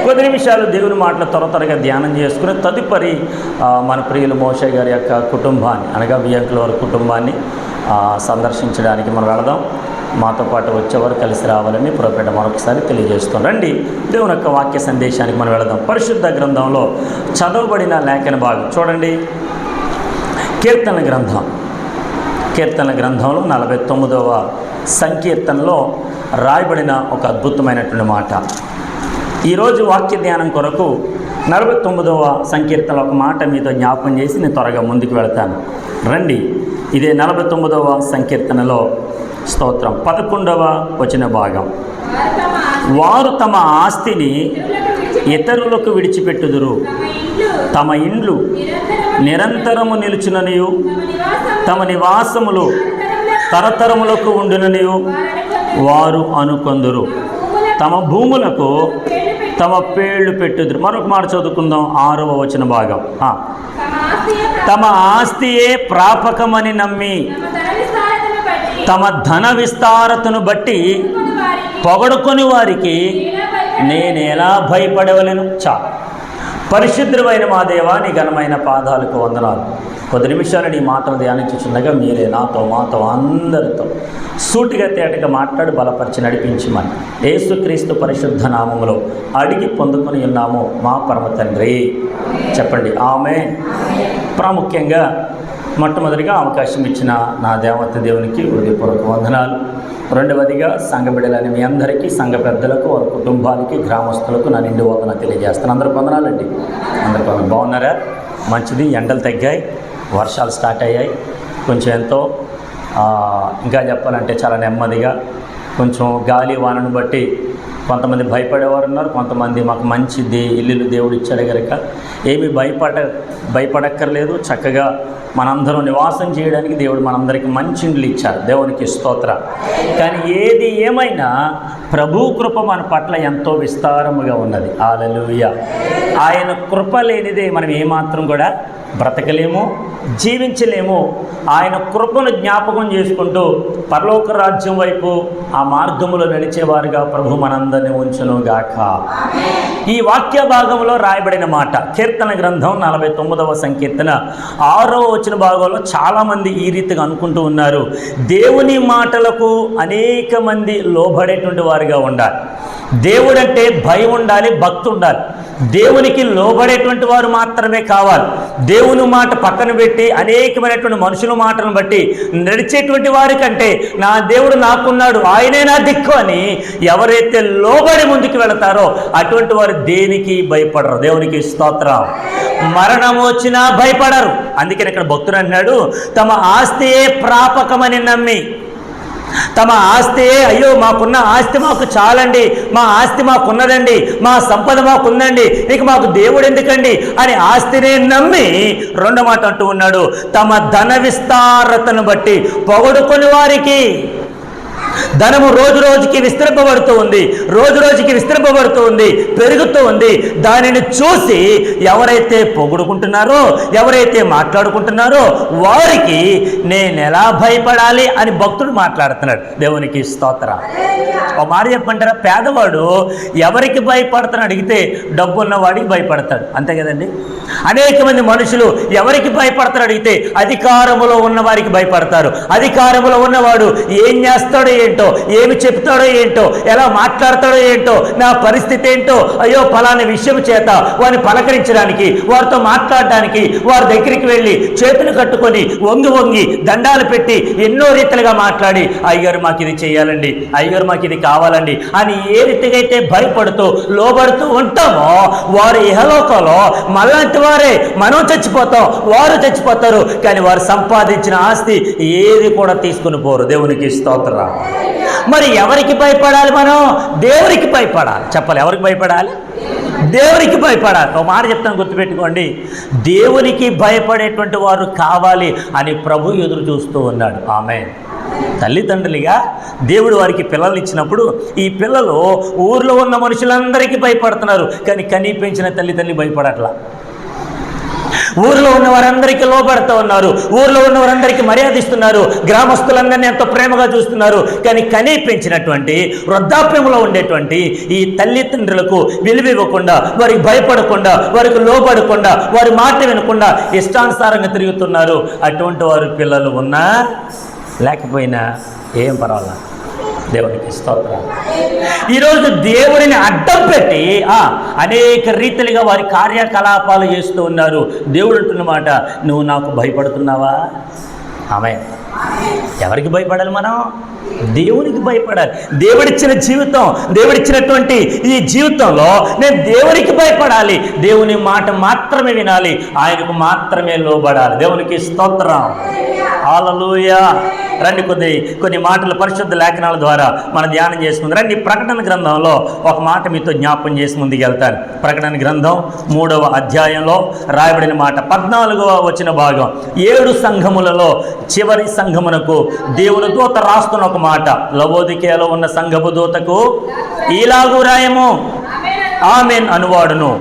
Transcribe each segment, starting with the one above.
కొద్ది నిమిషాలు దేవుని మాటలు త్వరగా ధ్యానం చేసుకుని తదుపరి మన ప్రియులు మోషే గారి యొక్క కుటుంబాన్ని అనగా వియంకుల వారి కుటుంబాన్ని సందర్శించడానికి మనం వెళదాం. మాతో పాటు వచ్చేవారు కలిసి రావాలని ప్రభుపేట మరొకసారి తెలియజేస్తాం. రండి దేవుని యొక్క వాక్య సందేశానికి మనం వెళదాం. పరిశుద్ధ గ్రంథంలో చదవబడిన లేఖన భాగం చూడండి. కీర్తన గ్రంథంలో 49వ సంకీర్తనలో రాయబడిన ఒక అద్భుతమైనటువంటి మాట. ఈరోజు వాక్య ధ్యానం కొరకు 49వ సంకీర్తనలో ఒక మాట మీతో జ్ఞాపకం చేసి నేను త్వరగా ముందుకు వెళతాను. రండి, ఇదే 49వ సంకీర్తనలో స్తోత్రం 11వ వచన భాగం. వారు తమ ఆస్తిని ఇతరులకు విడిచిపెట్టుదురు, తమ ఇండ్లు నిరంతరము నిలుచుననియు తమ నివాసములు తరతరములకు ఉండుననియు వారు అనుకొందురు. తమ భూములకు తమ పేళ్లు పెట్టుదురు. మరొక మాట చదువుకుందాం, 6వ వచన భాగం. తమ ఆస్తియే ప్రాపకమని నమ్మి తమ ధన విస్తారతను బట్టి పొగడుకొని వారికి నేనెలా భయపడవలను. పరిశుద్ధమైన మా దేవా, నీ ఘనమైన పాదాలకు వందనాలు. కొద్ది నిమిషాలు నీ మాటలు ధ్యానించుచుండగా మీరే మాతో అందరితో సూటిగా తేటగా మాట్లాడి బలపరిచి నడిపించమని యేసుక్రీస్తు పరిశుద్ధ నామములో అడిగి పొందుకొని ఉన్నాము మా పరమ తండ్రి. చెప్పండి ఆమేన్. ప్రాముఖ్యంగా మొట్టమొదటిగా అవకాశం ఇచ్చిన నా దేవత దేవునికి హృదయపూర్వక వందనాలు. రెండవదిగా సంఘ బిడ్డలని మీ అందరికీ, సంఘ పెద్దలకు, వారి కుటుంబానికి, గ్రామస్తులకు నా నిండు వందన తెలియజేస్తాను. అందరికి వందనాలండి. అందరికి వందనాలు. బాగున్నారా? మంచిది. ఎండలు తగ్గాయి, వర్షాలు స్టార్ట్ అయ్యాయి. కొంచెం ఎంతో ఇంకా చెప్పాలంటే చాలా నెమ్మదిగా, కొంచెం గాలి వానను బట్టి కొంతమంది భయపడేవారు ఉన్నారు, కొంతమంది మాకు మంచిది ఇల్లు దేవుడు ఇచ్చాడు కనుక ఏమీ భయపడక్కర్లేదు, చక్కగా మనందరం నివాసం చేయడానికి దేవుడు మనందరికీ మంచి ఇండ్లు ఇచ్చారు. దేవునికి స్తోత్ర. కానీ ఏది ఏమైనా ప్రభు కృప మన పట్ల ఎంతో విస్తారముగా ఉన్నది. హల్లెలూయా. ఆయన కృప లేనిదే మనం ఏమాత్రం కూడా బ్రతకలేము, జీవించలేము. ఆయన కృపను జ్ఞాపకం చేసుకుంటూ పరలోక రాజ్యం వైపు ఆ మార్గములో నడిచేవారుగా ప్రభు మనందరినీ ఉంచును గాక. ఈ వాక్య భాగంలో రాయబడిన మాట కీర్తన గ్రంథం 49వ సంకీర్తన 6వ వచన భాగంలో చాలామంది ఈ రీతిగా అనుకుంటూ ఉన్నారు, దేవుని మాటలకు అనేక మంది లోబడేటువంటి వారుగా ఉండాలి. దేవుడంటే భయం ఉండాలి, భక్తి ఉండాలి. దేవునికి లోబడేటువంటి వారు మాత్రమే కావాలి. దేవుని మాట పక్కన పెట్టి అనేకమైనటువంటి మనుషుల మాటలను బట్టి నడిచేటువంటి వారి కంటే నా దేవుడు నాకున్నాడు, ఆయనే నా దిక్కు అని ఎవరైతే లోబడి ముందుకు వెళతారో అటువంటి వారు దేనికి భయపడరు. దేవునికి స్తోత్రం. మరణం వచ్చినా భయపడరు. అందుకని ఇక్కడ భక్తుడు అన్నాడు, తమ ఆస్తియే ప్రాపకమని నమ్మి, తమ ఆస్తి, అయ్యో మాకున్న ఆస్తి మాకు చాలండి, మా ఆస్తి మాకున్నదండి, మా సంపద మాకుందండి, ఇక మాకు దేవుడు ఎందుకండి అని ఆస్తిని నమ్మి రెండో మాట అంటూ ఉన్నాడు, తమ ధన విస్తారతను బట్టి పొగడుకొని వారికి. ధనము రోజు రోజుకి విస్తరింపబడుతూ ఉంది, రోజు రోజుకి విస్తరింపబడుతూ ఉంది, పెరుగుతూ ఉంది. దానిని చూసి ఎవరైతే పొగుడుకుంటున్నారో, ఎవరైతే మాట్లాడుకుంటున్నారో వారికి నేను ఎలా భయపడాలి అని భక్తుడు మాట్లాడుతున్నాడు. దేవునికి స్తోత్రం. ఒక మాట చెప్పమంటారా, పేదవాడు ఎవరికి భయపడతాను అడిగితే డబ్బు ఉన్నవాడికి భయపడతాడు, అంతే కదండి. అనేక మంది మనుషులు ఎవరికి భయపడతారు అడిగితే అధికారములో ఉన్న వారికి భయపడతారు. అధికారములో ఉన్నవాడు ఏం చేస్తాడో ఏంటో, ఏమి చెప్తాడో ఏంటో, ఎలా మాట్లాడతాడో ఏంటో, నా పరిస్థితి ఏంటో, అయ్యో ఫలానా విషయం చేత వారిని పలకరించడానికి, వారితో మాట్లాడడానికి వారి దగ్గరికి వెళ్ళి చేతులు కట్టుకొని వంగి వంగి దండాలు పెట్టి ఎన్నో రీతిలుగా మాట్లాడి అయ్యగారు మాకు ఇది చేయాలండి, అయ్యగారు మాకు ఇది కావాలండి అని ఏ రీతిగా అయితే భయపడుతూ లోబడుతూ ఉంటామో వారు ఇహలోకంలో మళ్ళంటి వారే, మనం చచ్చిపోతాం, వారు చచ్చిపోతారు, కానీ వారు సంపాదించిన ఆస్తి ఏది కూడా తీసుకుని పోరు. దేవునికి స్తోత్రం. మరి ఎవరికి భయపడాలి? మనం దేవునికి భయపడాలి. చెప్పాలి, ఎవరికి భయపడాలి? దేవునికి భయపడాలి. ఒక మాట చెప్తాను, గుర్తుపెట్టుకోండి, దేవునికి భయపడేటువంటి వారు కావాలి అని ప్రభు ఎదురు చూస్తూ ఉన్నాడు. ఆమేన్. తల్లిదండ్రులుగా దేవుడు వారికి పిల్లలు ఇచ్చినప్పుడు ఈ పిల్లలు ఊర్లో ఉన్న మనుషులందరికీ భయపడుతున్నారు, కానీ కనీ పెంచిన తల్లి భయపడట్లా. ఊరిలో ఉన్న వారందరికీ లోబడుతూ ఉన్నారు, ఊరిలో ఉన్న వారందరికీ మర్యాద ఇస్తున్నారు, గ్రామస్తులందరినీ ఎంతో ప్రేమగా చూస్తున్నారు. కానీ కనీ పెంచినటువంటి వృద్ధాప్యంలో ఉండేటువంటి ఈ తల్లిదండ్రులకు విలువ ఇవ్వకుండా, వారికి భయపడకుండా, వారికి లోబడకుండా, వారి మాట వినకుండా ఇష్టానుసారంగా తిరుగుతున్నారు. అటువంటి వారి పిల్లలు ఉన్నా లేకపోయినా ఏం పర్వాలా, దేవునికి స్తోత్రం. ఈరోజు దేవుడిని అడ్డం పెట్టి అనేక రీతిలుగా వారి కార్యకలాపాలు చేస్తూ ఉన్నారు. దేవుడు అంటున్నమాట, నువ్వు నాకు భయపడుతున్నావా? ఆమె ఎవరికి భయపడాలి? మనం దేవునికి భయపడాలి. దేవుడిచ్చిన జీవితం, దేవుడిచ్చినటువంటి ఈ జీవితంలో నేను దేవునికి భయపడాలి, దేవుని మాట మాత్రమే వినాలి, ఆయనకు మాత్రమే లోబడాలి. దేవునికి స్తోత్రం. హల్లెలూయా. రండి కొన్ని మాటలు పరిశుద్ధ లేఖనాల ద్వారా మనం ధ్యానం చేసుకుందాం. రండి, ప్రకటన గ్రంథంలో ఒక మాట మీతో జ్ఞాపకం చేసి ముందుకెళ్తాను. ప్రకటన గ్రంథం 3వ అధ్యాయంలో రాయబడిన మాట 14వ వచన భాగం. 7 సంఘములలో చివరి సంఘమునకు దేవుని దూత రాస్తున్న ఒక మాట. లవోదికేయలో ఉన్న సంఘపు దూతకు ఈలాగు రాయము, ఆమెన్ అనువాడును,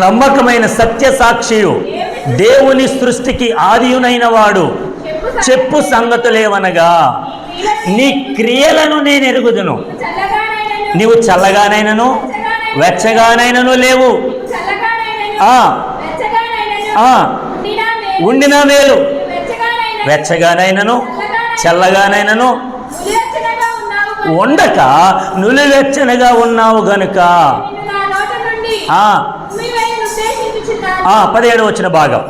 నమ్మకమైన సత్య సాక్షియు, దేవుని సృష్టికి ఆదియునైన వాడు చెప్పు సంగతులేవనగా, నీ క్రియలను నేను ఎరుగుదును, నీవు చల్లగానైనను వెచ్చగానైనను లేవు, ఉండిన మేలు, వెచ్చగానైనను చల్లగానైనను ఉండక నులివెచ్చనగా ఉన్నావు గనుక. 17 వచ్చిన భాగం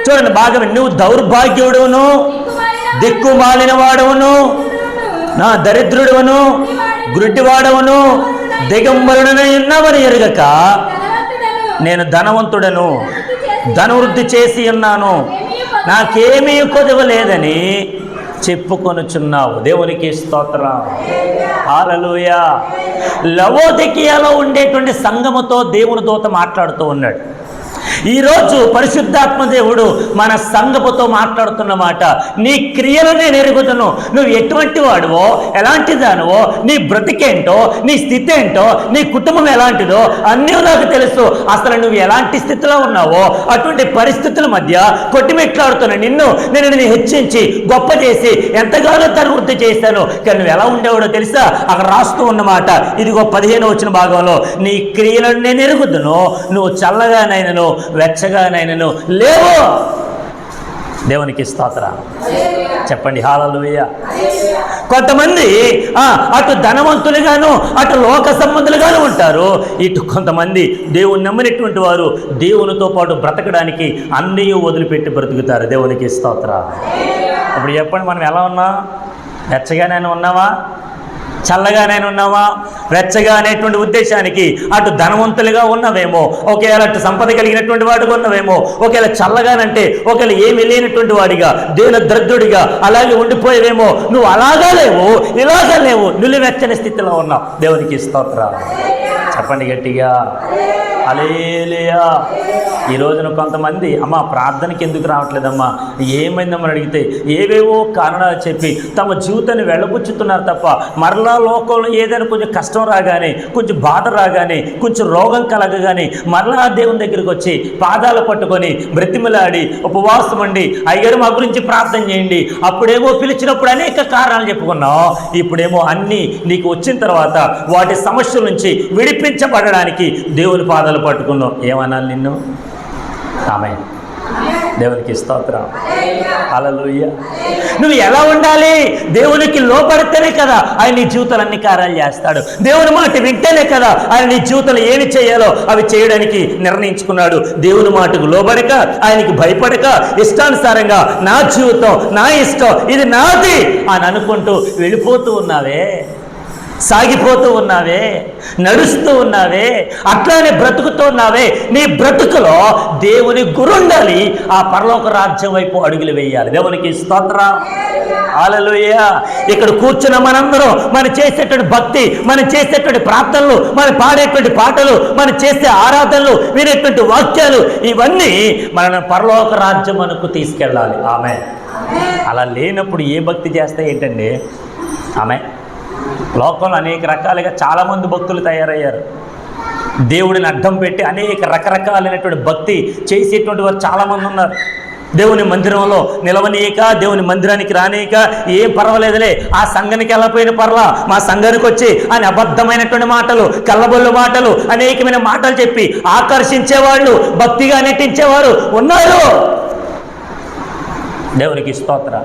చూడండి, భాగం. నువ్వు దౌర్భాగ్యుడును, దిక్కుమాలిన వాడవును, నా దరిద్రుడును, గుడ్డివాడవును, దిగంబరుడనై ఉన్నావని ఎరుగక నేను ధనవంతుడను, ధనవృద్ధి చేసి ఉన్నాను, నాకేమీ కొదవలేదని చెప్పుకొనుచున్నావు. దేవునికి స్తోత్రం. హల్లెలూయా. లవోదికీయలో ఉండేటువంటి సంఘముతో దేవుని దూత మాట్లాడుతూ ఉన్నాడు. ఈరోజు పరిశుద్ధాత్మ దేవుడు మన సంఘముతో మాట్లాడుతున్న మాట, నీ క్రియలు నేను ఎరుగుదును, నువ్వు ఎటువంటి వాడువో, ఎలాంటి దానివో, నీ బ్రతికేంటో, నీ స్థితి ఏంటో, నీ కుటుంబం ఎలాంటిదో అన్నీ నాకు తెలుసు. అసలు నువ్వు ఎలాంటి స్థితిలో ఉన్నావో అటువంటి పరిస్థితుల మధ్య కొట్టిమెట్లాడుతున్నా నేను హెచ్చించి గొప్ప చేసి ఎంతగానో వృద్ధి చేశాను. కానీ నువ్వు ఎలా ఉండేవాడో తెలుసా? అక్కడ రాస్తూ ఉన్నమాట. ఇదిగో 15 వచ్చిన భాగంలో, నీ క్రియలను నేను ఎరుగుదును, నువ్వు చల్లగానైనను వెచ్చగానైనను లేవు. దేవునికి స్తోత్రం. చెప్పండి హల్లెలూయా. కొంతమంది అటు ధనవంతులుగాను అటు లోక సంబంధులుగాను ఉంటారు. ఇటు కొంతమంది దేవుని నమ్మినటువంటి వారు దేవునితో పాటు బ్రతకడానికి అన్నీ వదిలిపెట్టి బ్రతుకుతారు. దేవునికి స్తోత్రం. ఇప్పుడు చెప్పండి, మనం ఎలా ఉన్నాం? వెచ్చగానైనా ఉన్నావా? చల్లగానైనా ఉన్నావా? వెచ్చగా అనేటువంటి ఉద్దేశానికి అటు ధనవంతులుగా ఉన్నవేమో, ఒకవేళ అటు సంపద కలిగినటువంటి వాడిగా ఉన్నవేమో, ఒకవేళ చల్లగానంటే ఒకవేళ ఏమి లేనటువంటి వాడిగా, దేవుని దరిద్రుడిగా అలాగే ఉండిపోయేవేమో. నువ్వు అలాగా లేవు, ఇలాగా లేవు, నిలువెచ్చని స్థితిలో ఉన్నావు. దేవునికి స్తోత్రం. చెప్పండి గట్టిగా హల్లెలూయా. ఈ రోజున కొంతమంది అమ్మ ప్రార్థనకి ఎందుకు రావట్లేదమ్మా, ఏమైందమ్మని అడిగితే ఏవేవో కారణాలు చెప్పి తమ జీవితాన్ని వెళ్ళబుచ్చుతున్నారు తప్ప మరలా లోకంలో ఏదైనా కొంచెం కష్టం రాగానే, కొంచెం బాధ రాగానే, కొంచెం రోగం కలగగానే మరలా దేవుని దగ్గరికి వచ్చి పాదాలు పట్టుకొని బ్రతిమలాడి ఉపవాసం అండి, అయ్యగారు మా గురించి ప్రార్థన చేయండి. అప్పుడేమో పిలిచినప్పుడు అనేక కారణాలు చెప్పుకున్నావు. ఇప్పుడేమో అన్నీ నీకు వచ్చిన తర్వాత వాటి సమస్యల నుంచి విడిపించబడడానికి దేవుని పాదాలు పట్టుకున్నావు. ఏమనాలి నిన్ను? ఆమేన్. దేవునికి స్తోత్రం. హల్లెలూయా. నువ్వు ఎలా ఉండాలి? దేవునికి లోపడితేనే కదా ఆయన నీ జీవితంలో అన్ని కార్యాలు చేస్తాడు. దేవుని మాట వింటేనే కదా ఆయన నీ జీవితంలో ఏమి చేయాలో అవి చేయడానికి నిర్ణయించుకున్నాడు. దేవుని మాటకు లోబడక, ఆయనకి భయపడక, ఇష్టానుసారంగా నా జీవితం, నా ఇష్టం, ఇది నాది అని అనుకుంటూ వెళ్ళిపోతూ ఉన్నావే, సాగిపోతూ ఉన్నావే, నడుస్తూ ఉన్నావే, అట్లానే బ్రతుకుతూ ఉన్నావే. నీ బ్రతుకులో దేవుని గురుండాలి, ఆ పరలోక రాజ్యం వైపు అడుగులు వేయాలి. దేవునికి స్తోత్రం. హల్లెలూయా. ఇక్కడ కూర్చున్న మనందరం మనం చేసేటువంటి భక్తి, మనం చేసేటువంటి ప్రార్థనలు, మనం పాడేటువంటి పాటలు, మనం చేసే ఆరాధనలు, వినేటువంటి వాక్యాలు, ఇవన్నీ మన పరలోక రాజ్యం మనకు తీసుకెళ్ళాలి. ఆమె అలా లేనప్పుడు ఏ భక్తి చేస్తే ఏంటండి? ఆమె లోకంలో అనేక రకాలుగా చాలామంది భక్తులు తయారయ్యారు. దేవుడిని అడ్డం పెట్టి అనేక రకరకాలైనటువంటి భక్తి చేసేటువంటి వారు చాలామంది ఉన్నారు. దేవుని మందిరంలో నిలవనీయక, దేవుని మందిరానికి రానీయక, ఏం పర్వాలేదులే, ఆ సంఘానికి వెళ్ళపోయిన పర్లా, మా సంఘానికి వచ్చి అని అబద్ధమైనటువంటి మాటలు, కళ్ళబొల్లు మాటలు, అనేకమైన మాటలు చెప్పి ఆకర్షించేవాళ్ళు, భక్తిగా నటించేవారు ఉన్నారు. దేవునికి స్తోత్రం.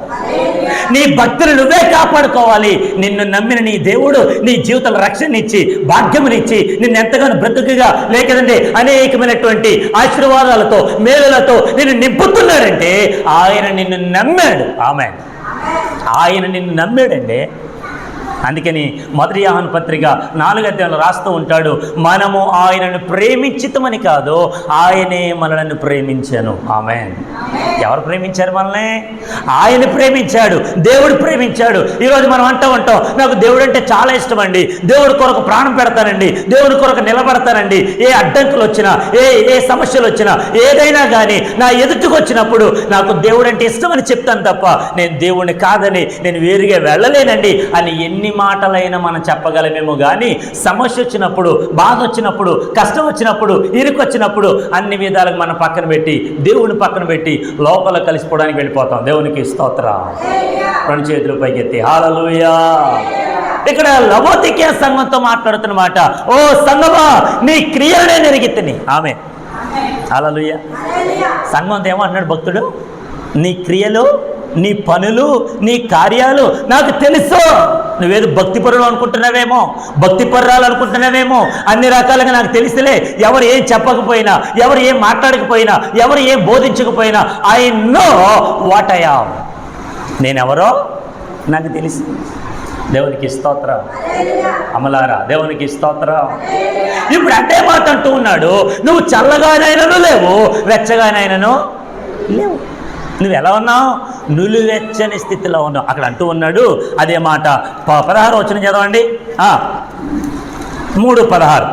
నీ భక్తులు నువ్వే కాపాడుకోవాలి. నిన్ను నమ్మిన నీ దేవుడు నీ జీవితంలో రక్షణనిచ్చి, భాగ్యమునిచ్చి, నిన్ను ఎంతగానో బ్రతుకుగా లేకదండి అనేకమైనటువంటి ఆశీర్వాదాలతో, మేలులతో నిన్ను నింపుతున్నాడంటే ఆయన నిన్ను నమ్మాడు. ఆమేన్. ఆయన నిన్ను నమ్మాడండి. అందుకని మొదటి యోహాను పత్రిక 4వ అధ్యాయంలో రాస్తూ ఉంటాడు, మనము ఆయనను ప్రేమించితమని కాదు, ఆయనే మనలను ప్రేమించాను. ఆమేన్. ఎవరు ప్రేమించారు మనల్ని? ఆయన ప్రేమించాడు, దేవుడు ప్రేమించాడు. ఈరోజు మనం ఉంటాం నాకు దేవుడు అంటే చాలా ఇష్టం అండి, దేవుడి కొరకు ప్రాణం పెడతానండి, దేవుడి కొరకు నిలబడతానండి, ఏ అడ్డంకులు వచ్చినా, ఏ సమస్యలు వచ్చినా, ఏదైనా కానీ నా ఎదుటికి వచ్చినప్పుడు నాకు దేవుడు అంటే ఇష్టం అని చెప్తాను తప్ప నేను దేవుడిని కాదని నేను వేరుగా వెళ్ళలేనండి అని ఎన్ని మాటలైనా మనం చెప్పగలమేమో కానీ సమస్య వచ్చినప్పుడు, బాధ వచ్చినప్పుడు, కష్టం వచ్చినప్పుడు, ఇరుకు వచ్చినప్పుడు అన్ని విధాలుగా మనం పక్కన పెట్టి దేవుని పక్కన పెట్టి లోపల కలిసిపోవడానికి వెళ్ళిపోతాం. దేవునికి స్తోత్రం. రెండు చేతులు పైకెత్తి హల్లెలూయా. ఇక్కడ లవోదికీయ సంఘంతో మాట్లాడుతున్నమాట, ఓ సంఘమా నీ క్రియలనే నెరిగితిని. ఆమె హల్లెలూయా. సంఘంతో ఏమో అన్నాడు భక్తుడు, నీ క్రియలు, నీ పనులు, నీ కార్యాలు నాకు తెలుసు. నువ్వేదో భక్తిపరులు అనుకుంటున్నావేమో, భక్తిపరురాలు అనుకుంటున్నావేమో, అన్ని రకాలుగా నాకు తెలుసులే. ఎవరు ఏం చెప్పకపోయినా, ఎవరు ఏం మాట్లాడకపోయినా, ఎవరు ఏం బోధించకపోయినా, I know what I am. నేనెవరో నాకు తెలుసు. దేవునికి స్తోత్రం. అమలారా దేవునికి స్తోత్రం. ఇప్పుడు అంటే మాట అంటూ ఉన్నాడు, నువ్వు చల్లగానైనను లేవు, వెచ్చగానైనను లేవు. నువ్వు ఎలా ఉన్నావు? నులివెచ్చని స్థితిలో ఉన్నావు. అక్కడ అంటూ ఉన్నాడు అదే మాట. 16వ వచనం చదవండి. 3:16.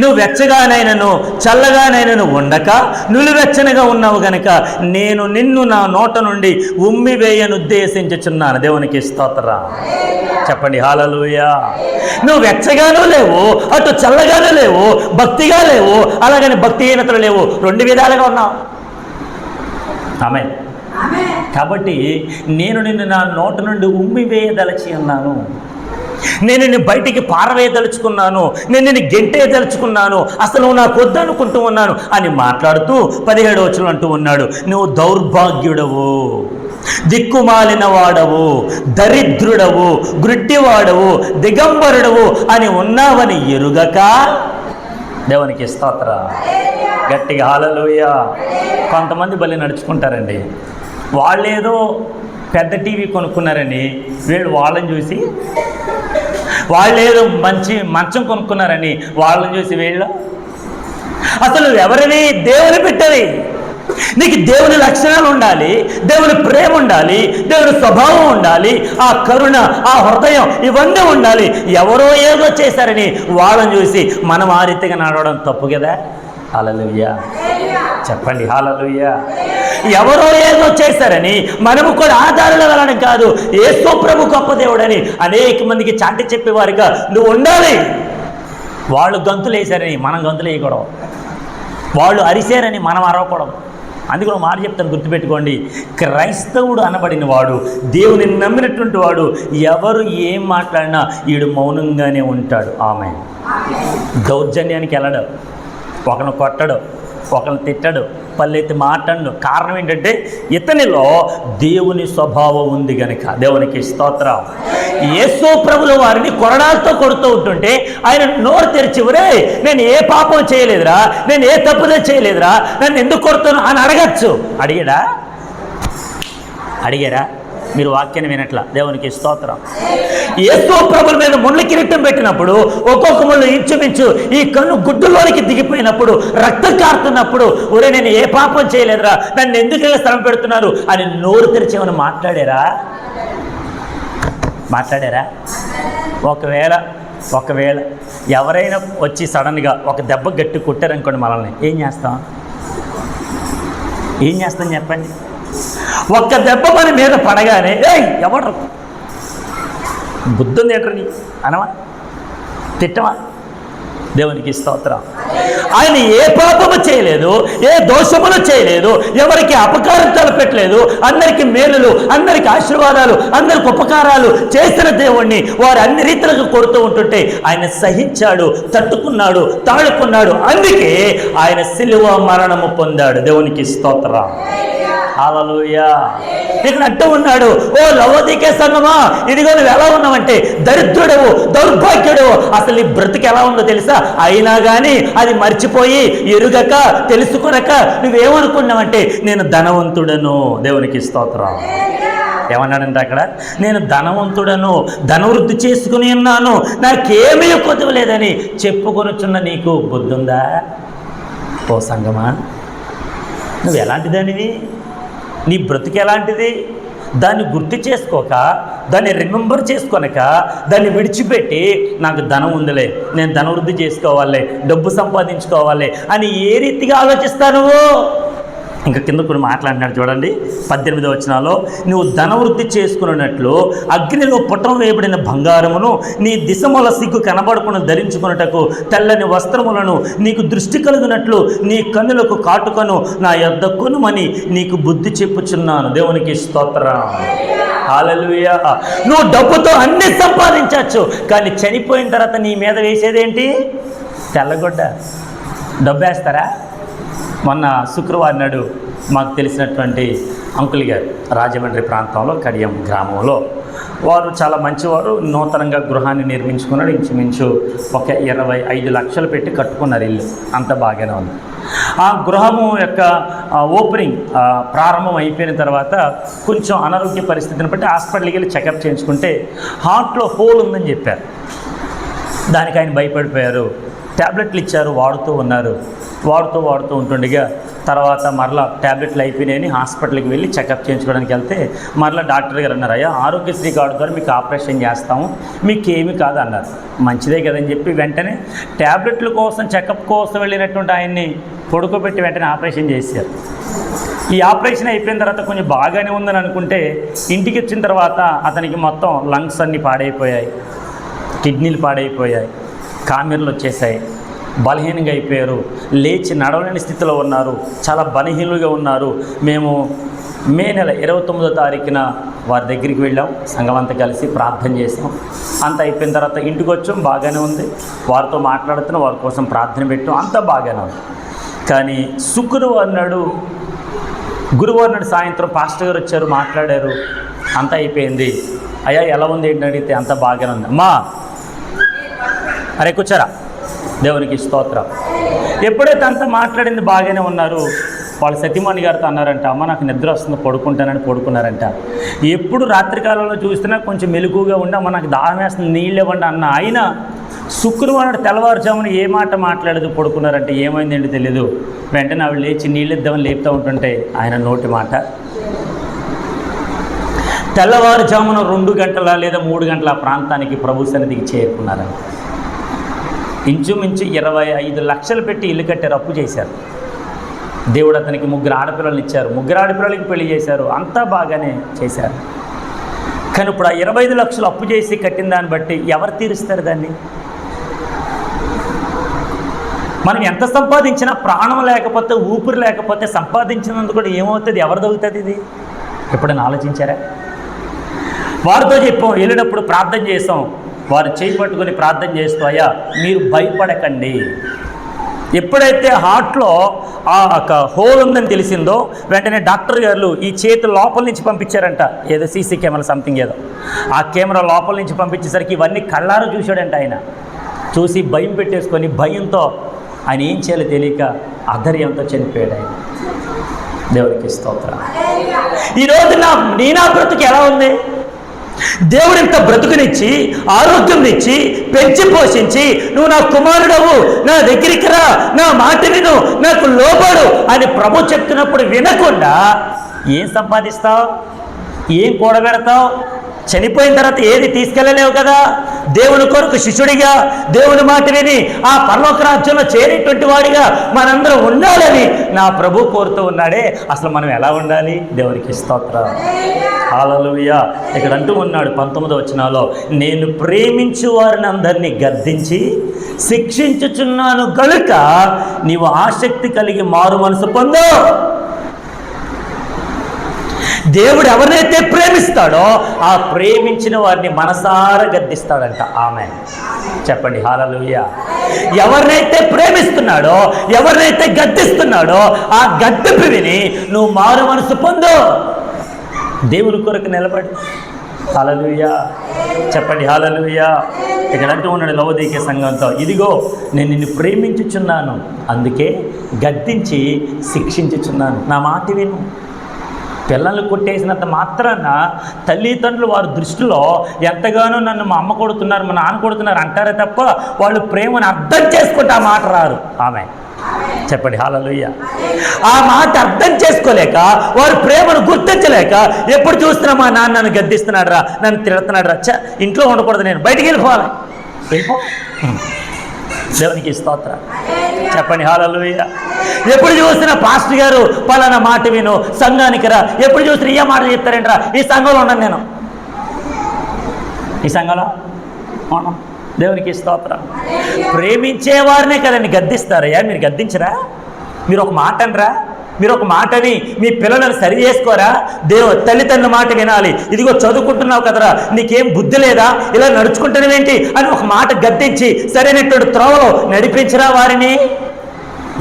నువ్వు వెచ్చగానైనను చల్లగానైనను ఉండక నులివెచ్చనిగా ఉన్నావు గనుక నేను నిన్ను నా నోట నుండి ఉమ్మివేయను ఉద్దేశించుచున్నాను. దేవునికి స్తోత్రం. చెప్పండి హల్లెలూయా. నువ్వు వెచ్చగానూ లేవు, అటు చల్లగానూ లేవు, భక్తిగా లేవు, అలాగని భక్తిహీనతలు లేవు, రెండు విధాలుగా ఉన్నావు. ఆమె. కాబట్టి నేను నిన్ను నా నోట నుండి ఉమ్మివేయదలచి ఉన్నాను, నేను నిన్ను బయటికి పారవేయదలుచుకున్నాను, నేను నిన్ను గెంటేయదలుచుకున్నాను, అసలు నువ్వు నాకు వద్దనుకుంటూ ఉన్నాను అని మాట్లాడుతూ 17వ వచనం అంటూ ఉన్నాడు, నువ్వు దౌర్భాగ్యుడవు, దిక్కుమాలిన వాడవు, దరిద్రుడవు, గ్రుడ్డివాడవు, దిగంబరుడవు అని ఉన్నావని ఎరుగక. దేవునికి స్తోత్రం. గట్టిగా హల్లెలూయా. కొంతమంది బలి నడుచుకుంటారండి, వాళ్ళేదో పెద్ద టీవీ కొనుక్కున్నారని వీళ్ళు వాళ్ళని చూసి, వాళ్ళేదో మంచి మంచం కొనుక్కున్నారని వాళ్ళని చూసి వీళ్ళు, అసలు ఎవరిని దేవుని పెట్టవి. నీకు దేవుని లక్షణాలు ఉండాలి, దేవుని ప్రేమ ఉండాలి, దేవుని స్వభావం ఉండాలి, ఆ కరుణ, ఆ హృదయం ఇవన్నీ ఉండాలి. ఎవరో ఏదో చేశారని వాళ్ళని చూసి మనం ఆ రీతిగా నడవడం తప్పు కదా. హల్లెలూయా. చెప్పండి హల్లెలూయా. ఎవరో ఏదో చేశారని మనము కూడా ఆధారాలు వెళ్ళడం కాదు. యేసు ప్రభు గొప్ప దేవుడని అనేక మందికి చాటి చెప్పేవారుగా నువ్వు ఉండాలి. వాళ్ళు గంతులు వేశారని మనం గంతులు వేయకూడదు, వాళ్ళు అరిశారని మనం అరవకూడదు. అందుకు మాట చెప్తాను, గుర్తుపెట్టుకోండి. క్రైస్తవుడు అనబడిన వాడు, దేవుని నమ్మినటువంటి వాడు, ఎవరు ఏం మాట్లాడినా వీడు మౌనంగానే ఉంటాడు. ఆమె. దౌర్జన్యానికి వెళ్ళడు, ఒకరిని కొట్టడు, ఒకరిని తిట్టడు, పల్లెత్తి మాట్లాడు. కారణం ఏంటంటే ఇతనిలో దేవుని స్వభావం ఉంది గనక. దేవునికి స్తోత్రం. యేసు ప్రభుల వారిని కొరడాలతో కొడుతూ ఉంటుంటే ఆయన నోరు తెరిచి, ఒరే నేను ఏ పాపం చేయలేదురా, నేను ఏ తప్పుదో చేయలేదురా, నన్ను ఎందుకు కొడుతాను అని అడగచ్చు. అడిగారా? మీరు వాక్యాన్ని వినట్లా. దేవునికి స్తోత్రం. యేసు ప్రభుల మీద ముళ్ళ కిరీటం పెట్టినప్పుడు ఒక్కొక్క ముళ్ళు ఇంచుమించు ఈ కన్ను గుడ్డులోనికి దిగిపోయినప్పుడు, రక్తం కారుతున్నప్పుడు, ఒరే నేను ఏ పాపం చేయలేదురా, నన్ను ఎందుకు శ్రమ పెడుతున్నారు అని నోరు తెరిచేమని మాట్లాడారా? ఒకవేళ ఎవరైనా వచ్చి సడన్గా ఒక దెబ్బ గట్టి కొట్టారనుకోండి, మనల్ని ఏం చేస్తాం చెప్పండి? ఒక్క దెబ్బ మన మీద పడగానే ఎవరు బుద్ధుంది ఏంటని అనవా, తిట్టమా? దేవునికి స్తోత్రం. ఆయన ఏ పాపము చేయలేదు, ఏ దోషములు చేయలేదు, ఎవరికి అపకారం తలపెట్టలేదు. అందరికీ మేలులు, అందరికి ఆశీర్వాదాలు, అందరికి ఉపకారాలు చేసిన దేవుణ్ణి వారు అన్ని రీతులకు కొడుతూ ఉంటుంటే ఆయన సహించాడు, తట్టుకున్నాడు, తాళుకున్నాడు. అందుకే ఆయన సిలువ మరణము పొందాడు. దేవునికి స్తోత్రం. హల్లెలూయా. ఇక్కడ అంటూ ఉన్నాడు, ఓ లవోదికే సంఘమా, ఇదిగో నువ్వు ఎలా ఉన్నావంటే దరిద్రుడవు, దౌర్భాగ్యుడవు. అసలు నీ బ్రతికి ఎలా ఉందో తెలుసా? అయినా కానీ అది మర్చిపోయి ఎరుగక తెలుసుకొనక నువ్వేమనుకున్నావంటే నేను ధనవంతుడను. దేవునికి స్తోత్రం. ఏమన్నాడంటే అక్కడ, నేను ధనవంతుడను, ధనవృద్ధి చేసుకుని ఉన్నాను, నాకేమీ కొదవలేదని చెప్పుకొనుచున్న నీకు బుద్ధుందా? ఓ సంఘమా, నువ్వు ఎలాంటి దానివి? నీ బ్రతుకు ఎలాంటిది? దాన్ని గుర్తు చేసుకోక, దాన్ని రిమెంబర్ చేసుకొనక, దాన్ని విడిచిపెట్టి నాకు ధనం ఉందిలే, నేను ధనవృద్ధి చేసుకోవాలి, డబ్బు సంపాదించుకోవాలి అని ఏ రీతిగా ఆలోచిస్తావు? ఇంకా కింద కొన్ని మాట్లాడినాడు చూడండి, 18వ వచనంలో, నువ్వు ధనవృద్ధి చేసుకున్నట్లు అగ్నిలో పుటం వేయబడిన బంగారమును నీ దిశముల సిగ్గు కనబడకుండా ధరించుకున్నటకు తెల్లని వస్త్రములను నీకు దృష్టి కలుగునట్లు నీ కన్నులకు కాటుకను నా యొద్ద కొనుమని నీకు బుద్ధి చెప్పుచున్నాను. దేవునికి స్తోత్రం. హల్లెలూయా. నువ్వు డబ్బుతో అన్ని సంపాదించవచ్చు, కానీ చనిపోయిన తర్వాత నీ మీద వేసేదేంటి? తెల్లగొడ్డ. డబ్బు వేస్తారా? మొన్న శుక్రవారం నాడు మాకు తెలిసినటువంటి అంకుల్ గారు రాజమండ్రి ప్రాంతంలో కడియం గ్రామంలో వారు చాలా మంచివారు, నూతనంగా గృహాన్ని నిర్మించుకున్నాడు. ఇంచుమించు ఒక 25 లక్షలు పెట్టి కట్టుకున్నారు ఇల్లు. అంత బాగానే ఉంది. ఆ గృహము యొక్క ఓపెనింగ్ ప్రారంభం అయిపోయిన తర్వాత కొంచెం అనారోగ్య పరిస్థితిని బట్టి హాస్పిటల్కి వెళ్ళి చెకప్ చేయించుకుంటే హార్ట్లో హోల్ ఉందని చెప్పారు. దానికి ఆయన భయపడిపోయారు. ట్యాబ్లెట్లు ఇచ్చారు, వాడుతూ ఉన్నారు. వాడుతూ ఉంటుండగా తర్వాత మరలా ట్యాబ్లెట్లు అయిపోయినాయని హాస్పిటల్కి వెళ్ళి చెకప్ చేయించుకోవడానికి వెళ్తే మరలా డాక్టర్ గారు అన్నారు, అయ్యా ఆరోగ్యశ్రీ కార్డు ద్వారా మీకు ఆపరేషన్ చేస్తాము, మీకు ఏమీ కాదు అన్నారు. మంచిదే కదని చెప్పి వెంటనే ట్యాబ్లెట్ల కోసం చెకప్ కోసం వెళ్ళినటువంటి ఆయన్ని పడుకోబెట్టి వెంటనే ఆపరేషన్ చేశారు. ఈ ఆపరేషన్ అయిపోయిన తర్వాత కొంచెం బాగానే ఉందని అనుకుంటే ఇంటికి వచ్చిన తర్వాత అతనికి మొత్తం లంగ్స్ అన్నీ పాడైపోయాయి, కిడ్నీలు పాడైపోయాయి, కామెర్లు వచ్చేసాయి, బలహీనంగా అయిపోయారు, లేచి నడవలేని స్థితిలో ఉన్నారు, చాలా బలహీనులుగా ఉన్నారు. మేము మే నెల 29వ తారీఖున వారి దగ్గరికి వెళ్ళాం, సంఘం అంతా కలిసి ప్రార్థన చేసాం. అంత అయిపోయిన తర్వాత ఇంటికి వచ్చాం, బాగానే ఉంది, వారితో మాట్లాడుతున్నాం, వారి కోసం ప్రార్థన పెట్టాం, అంతా బాగానే ఉంది. కానీ గురువారం నాడు సాయంత్రం పాస్టర్ గారు వచ్చారు, మాట్లాడారు, అంతా అయిపోయింది. అయ్యా ఎలా ఉంది ఏంటని అడిగితే అంతా బాగానే ఉంది. అమ్మా అరే కూర్చోరా. దేవునికి స్తోత్రం. ఎప్పుడైతే అంతా మాట్లాడింది బాగానే ఉన్నారు, వాళ్ళ సతీమణి గారితో అన్నారంట, అమ్మ నాకు నిద్ర వస్తుంది పడుకుంటానని పడుకున్నారంట. ఎప్పుడు రాత్రికాలంలో చూస్తున్నా కొంచెం మెలకుగా ఉండి అమ్మ నాకు దాహం వేస్తుంది నీళ్ళు ఇవ్వండి అన్న ఆయన శుక్రవారం తెల్లవారుజామున ఏ మాట మాట్లాడదు పడుకున్నారంటే ఏమైందేంటి తెలియదు. వెంటనే ఆవిడ లేచి నీళ్ళు ఇద్దామని లేపుతూ ఉంటుంటే ఆయన నోటి మాట, తెల్లవారుజామున 2 గంటల లేదా 3 గంటల ప్రాంతానికి ప్రభు సన్నిధికి చేరుకున్నారంట. ఇంచుమించు 25 లక్షలు పెట్టి ఇల్లు కట్టారు, అప్పు చేశారు. దేవుడు అతనికి 3 ఆడపిల్లలు ఇచ్చారు, 3 ఆడపిల్లలకి పెళ్లి చేశారు, అంతా బాగానే చేశారు. కానీ ఇప్పుడు ఆ 25 లక్షలు అప్పు చేసి కట్టిన దాన్ని బట్టి ఎవరు తీరుస్తారు దాన్ని? మనం ఎంత సంపాదించినా ప్రాణం లేకపోతే, ఊపిరి లేకపోతే సంపాదించినందుకు కూడా ఏమవుతుంది? ఎవరు దొరుకుతుంది? ఇది ఎప్పుడైనా ఆలోచించారా? వారితో చెప్పాం, వెళ్ళినప్పుడు ప్రార్థన చేసాం, వారు చేయి పట్టుకొని ప్రార్థన చేస్తూ, అయ్యా మీరు భయపడకండి. ఎప్పుడైతే హార్ట్లో ఆ హోల్ ఉందని తెలిసిందో వెంటనే డాక్టర్ గారు ఈ చేతి లోపల నుంచి పంపించారంట, ఏదో సీసీ కెమెరా సంథింగ్ ఏదో, ఆ కెమెరా లోపల నుంచి పంపించేసరికి ఇవన్నీ కళ్ళారా చూశాడంట. ఆయన చూసి భయం పెట్టేసుకొని భయంతో ఆయన ఏం చేయాలో తెలియక అధైర్యంతో చనిపోయాడు ఆయన. దేవుడికి స్తోత్రం. ఈరోజు నా బ్రతుకు ఎలా ఉంది? దేవుడు ఇంత బ్రతుకునిచ్చి ఆరోగ్యం ఇచ్చి పెంచి పోషించి నువ్వు నా కుమారుడవు, నా దగ్గరికి రా, నా మాట విను, నాకు లోబడు అని ప్రభు చెప్తున్నప్పుడు వినకుండా ఏం సంపాదిస్తావు? ఏం కూడబెడతావు? చనిపోయిన తర్వాత ఏది తీసుకెళ్ళలేవు కదా. దేవుని కొరకు శిష్యుడిగా దేవుని మాట విని ఆ పరలోక రాజ్యంలో చేరేటువంటి వాడిగా మనందరం ఉండాలని నా ప్రభు కోరుతూ ఉన్నాడే. అసలు మనం ఎలా ఉండాలి? దేవునికి స్తోత్రం. హల్లెలూయా. ఇక్కడ అంటూ ఉన్నాడు 19వ వచనంలో, నేను ప్రేమించు వారిని అందరినీ గద్దించి శిక్షించుచున్నాను గనుక నీవు ఆసక్తి కలిగి మారు మనసు పొందు. దేవుడు ఎవరినైతే ప్రేమిస్తాడో ఆ ప్రేమించిన వారిని మనసారా గద్దిస్తాడంట. ఆమేన్ చెప్పండి హల్లెలూయా. ఎవరినైతే ప్రేమిస్తున్నాడో, ఎవరినైతే గద్దిస్తున్నాడో ఆ గద్దింపు విని నువ్వు మారు మనసు పొందు. దేవుని కొరకు నిలబడి. హల్లెలూయా చెప్పండి హల్లెలూయా. ఇక్కడ అంటూ ఉన్నాడు లవోదికీయ సంఘంతో, ఇదిగో నేను నిన్ను ప్రేమించుచున్నాను, అందుకే గద్దించి శిక్షించుచున్నాను. నా మాట విను. పిల్లలు కొట్టేసినంత మాత్రాన తల్లిదండ్రులు వారి దృష్టిలో ఎంతగానో నన్ను మా అమ్మ కొడుతున్నారు, మా నాన్న కొడుతున్నారు అంటారే తప్ప వాళ్ళు ప్రేమను అర్థం చేసుకుంటే ఆ మాట రారు. ఆమె చెప్పండి హల్లెలూయా. ఆ మాట అర్థం చేసుకోలేక, వారు ప్రేమను గుర్తించలేక, ఎప్పుడు చూస్తున్నా మా నాన్న నన్ను గద్దిస్తున్నాడు రా, నన్ను తిడుతున్నాడు రా, ఇంట్లో ఉండకూడదు, నేను బయటికి వెళ్ళిపోవాలి. దేవునికి స్తోత్రం చెప్పండి హల్లెలూయా. ఎప్పుడు చూసినా పాస్టర్ గారు పలానా మాట విను, సంఘానికి రా, ఎప్పుడు చూసినా ఏ మాట చెప్తారేంట్రా, ఈ సంఘంలో ఉన్నాను నేను, ఈ సంఘంలో అవును. దేవునికి స్తోత్రం. ప్రేమించేవారినే కదండి గద్దిస్తారయ్యా, మీరు గద్దించరా? మీరు ఒక మాట అనరా? మీరు ఒక మాటని మీ పిల్లలను సరి చేసుకోరా? తల్లిదండ్రుల మాట వినాలి. ఇదిగో చదువుకుంటున్నావు కదరా, నీకేం బుద్ధి లేదా, ఇలా నడుచుకుంటున్నావేంటి అని ఒక మాట గద్దించి సరైనటువంటి త్రోవలో నడిపించరా వారిని?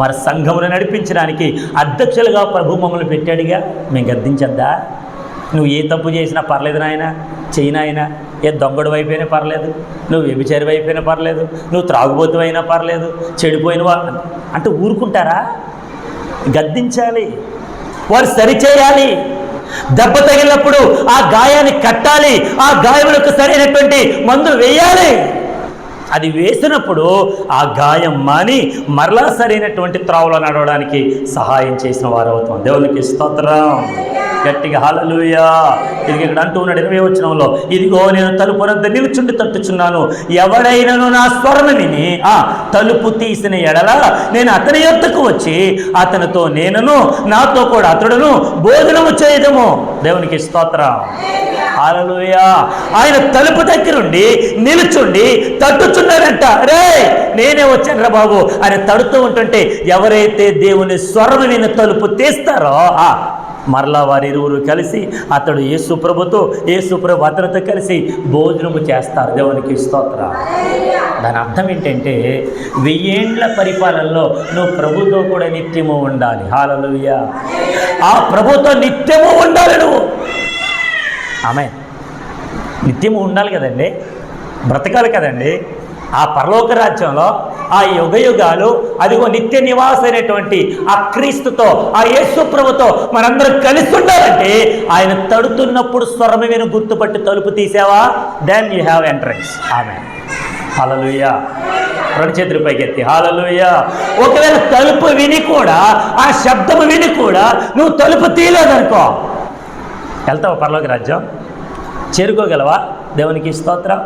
మరి సంఘమును నడిపించడానికి అధ్యక్షులుగా ప్రభు మమ్మల్ని పెట్టాడుగా, మేము గద్దించద్దా? నువ్వు ఏ తప్పు చేసినా పర్లేదు నాయన, చేయనాయన. ఏ దొంగడు అయిపోయినా పర్లేదు, నువ్వు వ్యభిచారి అయిపోయినా పర్లేదు, నువ్వు త్రాగుబోతు అయినా పర్లేదు, చెడిపోయిన అంటే ఊరుకుంటారా? గద్దించాలి, వారు సరిచేయాలి. దెబ్బ తగిలినప్పుడు ఆ గాయాన్ని కట్టాలి, ఆ గాయములకు సరైనటువంటి మందు వేయాలి. అది వేసినప్పుడు ఆ గాయం మాని మరలా సరైనటువంటి త్రావులో నడవడానికి సహాయం చేసిన వారు అవుతాం. దేవునికి స్తోత్రం గట్టిగా హల్లెలూయా. ఇది ఇక్కడ అంటూ ఉన్నాడు 20వ వచనంలో, ఇదిగో నేను తలుపు వద్ద నిలుచుండి తట్టుచున్నాను, ఎవడైనను నా స్వరము విని తలుపు తీసిన ఎడల నేను అతని యొద్దకు వచ్చి అతనితో నేనును నాతో కూడా అతడును భోజనము చేయదము. దేవునికి స్తోత్రం హల్లెలూయా. ఆయన తలుపు దగ్గరుండి నిలుచుండి తట్టుచున్నాడంట. రే నేనే వచ్చాను రా బాబు అని తడుతూ ఉంటుంటే ఎవరైతే దేవుని స్వరము విని తలుపు తీస్తారో మరలా వారిరువురు కలిసి అతడు యేసు ప్రభుతో, యేసు ప్రభు అతనితో కలిసి భోజనము చేస్తారు. దేవునికి స్తోత్రం. దాని అర్థం ఏంటంటే 1000 ఏండ్ల పరిపాలనలో నువ్వు ప్రభుతో కూడా నిత్యము ఉండాలి. హల్లెలూయా. ఆ ప్రభుతో నిత్యము ఉండాలి నువ్వు. ఆమేన్. నిత్యము ఉండాలి కదండి, బ్రతకాలి కదండి ఆ పరలోక రాజ్యంలో. ఆ యుగ యుగాలు అదిగో నిత్య నివాసైనటువంటి ఆ క్రీస్తుతో, ఆ యేసు ప్రభుతో మనందరం కలిసి ఉండాలంటే ఆయన తడుతున్నప్పుడు స్వరము విని గుర్తుపట్టి తలుపు తీసావా, దెన్ యూ హ్యావ్ ఎంట్రన్స్. ఆమేన్ హల్లెలూయా. 2 చేతులు పైకెత్తి హల్లెలూయా. ఒకవేళ తలుపు విని కూడా, ఆ శబ్దము విని కూడా నువ్వు తలుపు తీయలేదనుకో, వెళ్తావా పరలోక రాజ్యం? చేరుకోగలవా? దేవునికి స్తోత్రం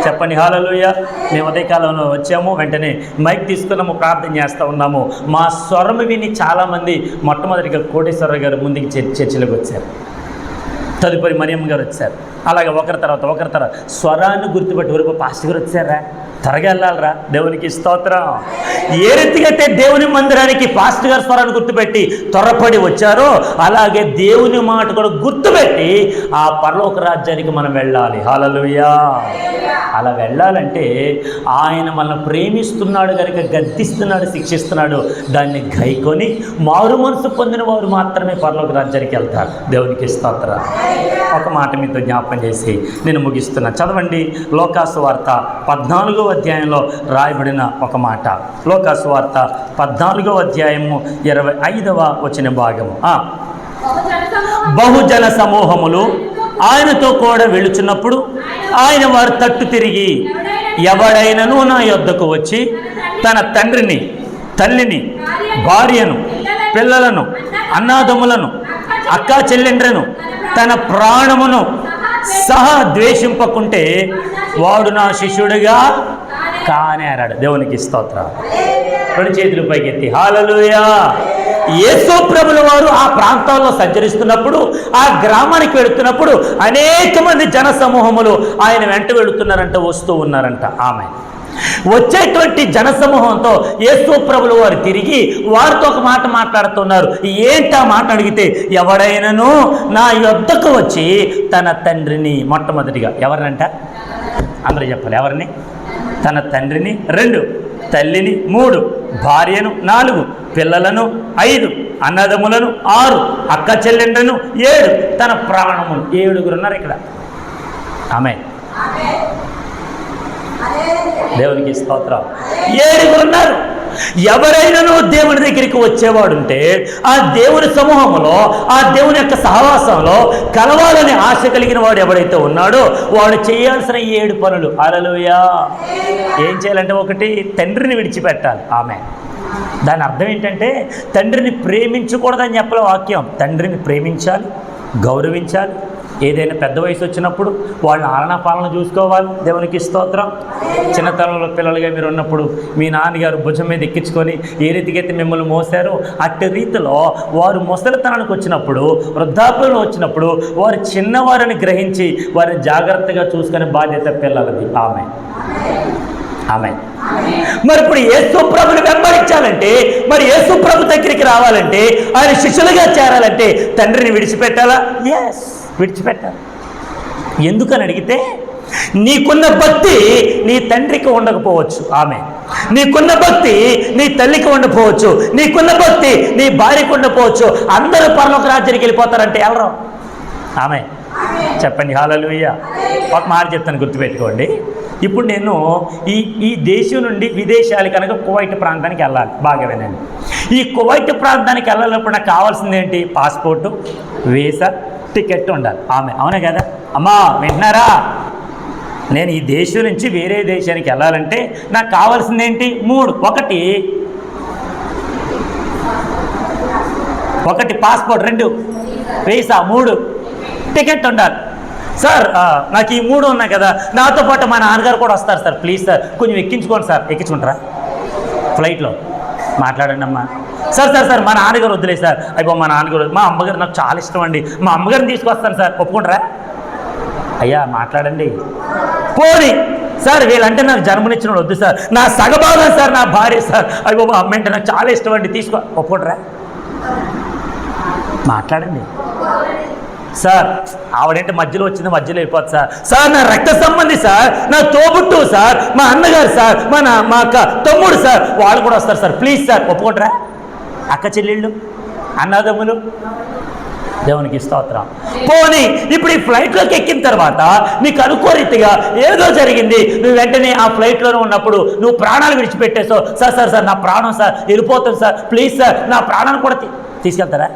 చెప్పండి హల్లెలూయా. మేము ఉదయకాలంలో వచ్చాము, వెంటనే మైక్ తీసుకున్నాము, ప్రార్థన చేస్తూ ఉన్నాము. మా స్వరము విని చాలామంది మొట్టమొదటిగా కోటేశ్వరరావు గారు ముందుకి చర్చిలోకి వచ్చారు, తదుపరి మరియమ్మ గారు వచ్చారు. అలాగే ఒకరి తర్వాత స్వరాన్ని గుర్తుపెట్టి వరకు పాస్టర్ గారు వచ్చారా, త్వరగా వెళ్ళాలరా. దేవునికి స్తోత్రం. ఏ రీతిగా అయితే దేవుని మందిరానికి పాస్టర్ గారు స్వరాన్ని గుర్తుపెట్టి త్వరపడి వచ్చారో, అలాగే దేవుని మాట కూడా గుర్తుపెట్టి ఆ పరలోక రాజ్యానికి మనం వెళ్ళాలి. హల్లెలూయా. అలా వెళ్ళాలంటే ఆయన మనల్ని ప్రేమిస్తున్నాడు కనుక గద్దిస్తున్నాడు, శిక్షిస్తున్నాడు. దాన్ని గైకొని మారు మనసు పొందిన వారు మాత్రమే పరలోక రాజ్యానికి వెళ్తారు. దేవునికి స్తోత్రం. ఒక మాట మీతో జ్ఞాపకం చేసి నేను ముగిస్తున్నా. చదవండి లోకాసు వార్త 14వ అధ్యాయంలో రాయబడిన ఒక మాట. లోకాసు వార్త 14వ అధ్యాయము 25వ వచన భాగము. బహుజన సమూహములు ఆయనతో కూడా వెళుచున్నప్పుడు ఆయన వారు తట్టు తిరిగి, ఎవడైనను నా యొద్దకు వచ్చి తన తండ్రిని, తల్లిని, భార్యను, పిల్లలను, అన్నాదమ్ములను, అక్కా చెల్లెండ్రను, తన ప్రాణమును సహా ద్వేషింపకుంటే వాడు నా శిష్యుడిగా కానేరాడు. దేవునికి స్తోత్రం. 2 చేతులు పైకెత్తి హల్లెలూయా. యేసు ప్రభుల వారు ఆ ప్రాంతాల్లో సంచరిస్తున్నప్పుడు, ఆ గ్రామానికి వెళుతున్నప్పుడు అనేక మంది జన సమూహములు ఆయన వెంట వెళుతున్నారంట, వస్తూ ఉన్నారంట. ఆమె వచ్చేటువంటి జనసమూహంతో యేసు ప్రభులు వారు తిరిగి వారితో ఒక మాట మాట్లాడుతున్నారు. ఏంటా మాట అడిగితే, ఎవడైనను నా యొద్దకు వచ్చి తన తండ్రిని, మొట్టమొదటిగా ఎవరినంట అందరూ చెప్పాలి, ఎవరిని? తన తండ్రిని 2, తల్లిని 3, భార్యను 4, పిల్లలను 5, అన్నదమ్ములను 6, అక్క చెల్లెండ్లను 7, తన ప్రాణమును 7 ఉన్నారు ఇక్కడ. ఆమె దేవునికి స్తోత్రం. 7 ఉన్నారు. ఎవరైనాను దేవుని దగ్గరికి వచ్చేవాడుంటే ఆ దేవుని సమూహంలో, ఆ దేవుని యొక్క సహవాసంలో కలవాలని ఆశ కలిగిన వాడు ఎవడైతే ఉన్నాడో వాడు చేయాల్సిన 7 పనులు. హల్లెలూయా. ఏం చేయాలంటే, 1, తండ్రిని విడిచిపెట్టాలి. ఆమె దాని అర్థం ఏంటంటే, తండ్రిని ప్రేమించకూడదని చెప్పలే వాక్యం. తండ్రిని ప్రేమించాలి, గౌరవించాలి. ఏదైనా పెద్ద వయసు వచ్చినప్పుడు వాళ్ళని ఆలనా పాలన చూసుకోవాలి. దేవునికి స్తోత్రం. చిన్నతనంలో పిల్లలుగా మీరు ఉన్నప్పుడు మీ నాన్నగారు భుజం మీద ఎక్కించుకొని ఏ రీతికైతే మిమ్మల్ని మోసారో అట్టి రీతిలో వారు ముసలితనానికి వచ్చినప్పుడు, వృద్ధాప్యంలో వచ్చినప్పుడు వారు చిన్నవారిని గ్రహించి వారిని జాగ్రత్తగా చూసుకునే బాధ్యత పిల్లలది. ఆమె మరి ఇప్పుడు యేసు ప్రభుని వెంబడించాలంటే, మరి యేసు ప్రభు దగ్గరికి రావాలంటే, ఆయన శిష్యులుగా చేరాలంటే తండ్రిని విడిచిపెట్టాలా? ఎస్, విడిచిపెట్టాలి. ఎందుకని అడిగితే, నీకున్న భక్తి నీ తండ్రికి ఉండకపోవచ్చు. ఆమె నీకున్న భక్తి నీ తల్లికి ఉండకపోవచ్చు. నీకున్న భక్తి నీ భార్యకు ఉండకపోవచ్చు. అందరూ పరలోక రాజ్యానికి వెళ్ళిపోతారంటే ఎవరు? ఆమె చెప్పండి. హల్లెలూయా. ఒక మాట చెప్తాను, గుర్తుపెట్టుకోండి. ఇప్పుడు నేను ఈ దేశం నుండి విదేశాలు కనుక కువైట్ ప్రాంతానికి వెళ్ళాలి. బాగా వినండి. ఈ కువైట్ ప్రాంతానికి వెళ్ళాలప్పుడు నాకు కావాల్సింది ఏంటి? పాస్పోర్టు, వీసా, టికెట్ ఉండాలి. ఆమె అవునా కదా? అమ్మా వింటున్నారా? నేను ఈ దేశం నుంచి వేరే దేశానికి వెళ్ళాలంటే నాకు కావాల్సింది ఏంటి? 3. 1 పాస్పోర్ట్, 2 వీసా, 3 టికెట్ ఉండాలి. సార్ నాకు ఈ 3 ఉన్నాయి కదా, నాతో పాటు మా నాన్నగారు కూడా వస్తారు సార్, ప్లీజ్ సార్ కొంచెం ఎక్కించుకోండి సార్. ఎక్కించుకుంటారా? ఫ్లైట్లో మాట్లాడండి అమ్మా. సార్ మా నాన్నగారు వద్దులే సార్. అయిపో మా నాన్నగారు, మా అమ్మగారు నాకు చాలా ఇష్టం అండి, మా అమ్మగారిని తీసుకొస్తాను సార్, ఒప్పుకుంటారా? అయ్యా మాట్లాడండి. పోనీ సార్ వీళ్ళంటే నాకు జన్మనిచ్చిన వద్దు సార్, నా సగభాగం సార్ నా భార్య సార్, అయిపో మా అమ్మ అంటే నాకు చాలా ఇష్టం అండి, తీసుకో, ఒప్పుకుంటారా? మాట్లాడండి. సార్ ఆవిడంటే మధ్యలో వచ్చింది, మధ్యలో అయిపోతుంది సార్ నా రక్త సంబంధి సార్, నా తోబుట్టు సార్, మా అన్నగారు సార్, మా అక్క తమ్ముడు సార్, వాళ్ళు కూడా వస్తారు సార్, ప్లీజ్ సార్, ఒప్పుకుంటారా? అక్క చెల్లెళ్ళు, అన్నదమ్ములు, దేవునికి స్తోత్రం. పోనీ ఇప్పుడు ఈ ఫ్లైట్లోకి ఎక్కిన తర్వాత నీకు అనుకోరీతిగా ఏదో జరిగింది, నువ్వు వెంటనే ఆ ఫ్లైట్లోనే ఉన్నప్పుడు నువ్వు ప్రాణాలు విడిచిపెట్టేసావు. సార్ నా ప్రాణం సార్ వెళ్ళిపోతుంది సార్, ప్లీజ్ సార్ నా ప్రాణాన్ని కూడా తీసుకెళ్తారా?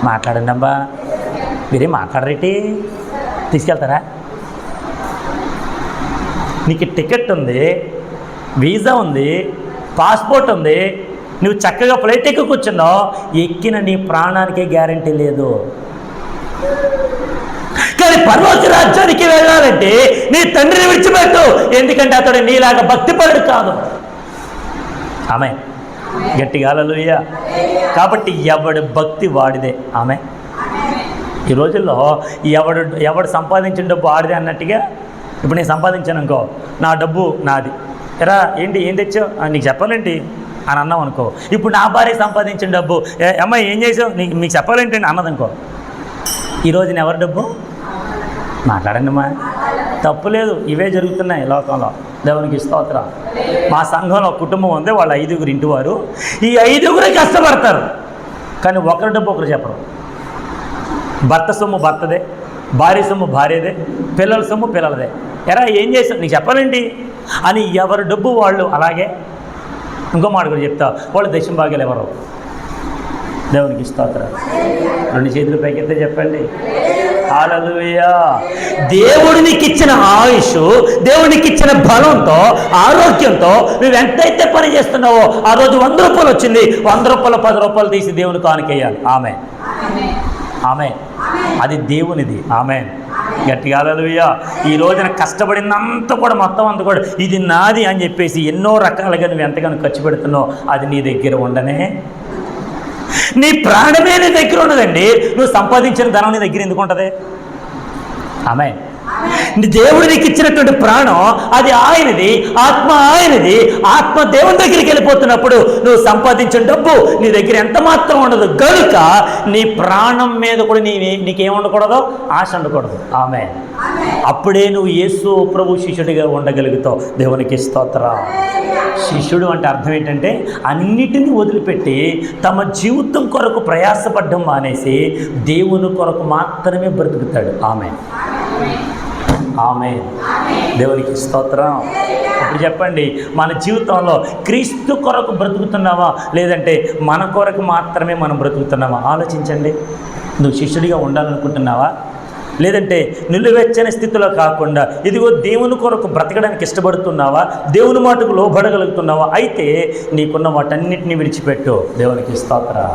మాట్లాడండి అమ్మా. మీరేం మాట్లాడరేటి? తీసుకెళ్తారా? నీకు టికెట్ ఉంది, వీసా ఉంది, పాస్పోర్ట్ ఉంది, నువ్వు చక్కగా ఫ్లైట్ ఎక్కి కూర్చున్నావు, ఎక్కిన నీ ప్రాణానికే గ్యారంటీ లేదు. కానీ పరలోక రాజ్యానికి వెళ్ళాలంటే నీ తండ్రిని విడిచిపెట్టు, ఎందుకంటే అతడు నీలాగా భక్తిపరుడు కాదు. ఆమె గట్టిగా హల్లెలూయా. కాబట్టి ఎవడు భక్తి వాడిదే. ఆమె ఈ రోజుల్లో ఎవడు సంపాదించిన డబ్బు ఆడిదే అన్నట్టుగా, ఇప్పుడు నేను సంపాదించాను అనుకో, నా డబ్బు నాది, ఎరా ఏంటి ఏం తెచ్చావు నీకు చెప్పాలేంటి అని అన్నావు అనుకో. ఇప్పుడు నా భార్య సంపాదించిన డబ్బు, అమ్మాయి ఏం చేసావు మీకు చెప్పాలేంటి అన్నదనుకో, ఈరోజు ఎవరి డబ్బు? మాట్లాడండి అమ్మా. తప్పులేదు, ఇవే జరుగుతున్నాయి లోకంలో. దేవునికి స్తోత్రం. మా సంఘంలో కుటుంబం ఉంది, వాళ్ళ 5గురు ఇంటివారు. ఈ 5గురే కష్టపడతారు, కానీ ఒకరి డబ్బు ఒకరు చెప్పరు. భర్త సొమ్ము భర్తదే, భార్య సొమ్ము భార్యదే, పిల్లల సొమ్ము పిల్లలదే. ఎరా ఏం చేసావు నీకు చెప్పాలేంటి అని ఎవరి డబ్బు వాళ్ళు అలాగే. ఇంకో మాట కూడా చెప్తా, వాళ్ళు దశమ భాగ్యాలు ఎవరు? దేవునికి స్తోత్రం. 2 చేతులు పైకెత్తే చెప్పండి హల్లెలూయా. దేవుడు నీకు ఇచ్చిన ఆయుష్, దేవుడు నీకు ఇచ్చిన బలంతో, ఆరోగ్యంతో నువ్వు ఎంతైతే పని చేస్తున్నావో ఆ రోజు 100 రూపాయలు వచ్చింది, 100 రూపాయలు 10 రూపాయలు తీసి దేవుని కానుకేయాలి. ఆమె అది దేవునిది. ఆమె గట్టిగా హల్లెలూయా. ఈ రోజున కష్టపడిందంతా కూడా మొత్తం అంతా కూడా ఇది నాది అని చెప్పేసి ఎన్నో రకాలుగా నువ్వు ఎంతగానో ఖర్చు పెడుతున్నావు, అది నీ దగ్గర ఉండనే. నీ ప్రాణమే నీ దగ్గర ఉన్నదండి, నువ్వు సంపాదించిన ధనం నీ దగ్గర ఎందుకు ఉంటుంది? ఆమె దేవుడు నీకు ఇచ్చినటువంటి ప్రాణం అది ఆయనది, ఆత్మ ఆయనది. ఆత్మ దేవుని దగ్గరికి వెళ్ళిపోతున్నప్పుడు నువ్వు సంపాదించిన డబ్బు నీ దగ్గర ఎంత మాత్రం ఉండదు కనుక నీ ప్రాణం మీద కూడా నీకేం ఉండకూడదు, ఆశ ఉండకూడదు. ఆమె అప్పుడే నువ్వు యేసు ప్రభు శిష్యుడిగా ఉండగలుగుతావు. దేవునికి స్తోత్రం. శిష్యుడు అంటే అర్థం ఏంటంటే అన్నిటినీ వదిలిపెట్టి తమ జీవితం కొరకు ప్రయాసపడ్డం మానేసి దేవుని కొరకు మాత్రమే బ్రతుకుతాడు. ఆమె దేవునికి స్తోత్రం. ఇప్పుడు చెప్పండి, మన జీవితంలో క్రీస్తు కొరకు బ్రతుకుతున్నావా లేదంటే మన కొరకు మాత్రమే మనం బ్రతుకుతున్నావా? ఆలోచించండి. నువ్వు శిష్యుడిగా ఉండాలనుకుంటున్నావా లేదంటే నిలువెచ్చని స్థితిలో కాకుండా ఇదిగో దేవుని కొరకు బ్రతకడానికి ఇష్టపడుతున్నావా? దేవుని మాటకు లోబడగలుగుతున్నావా? అయితే నీకున్న వాటన్నిటిని విడిచిపెట్టు. దేవునికి స్తోత్రం.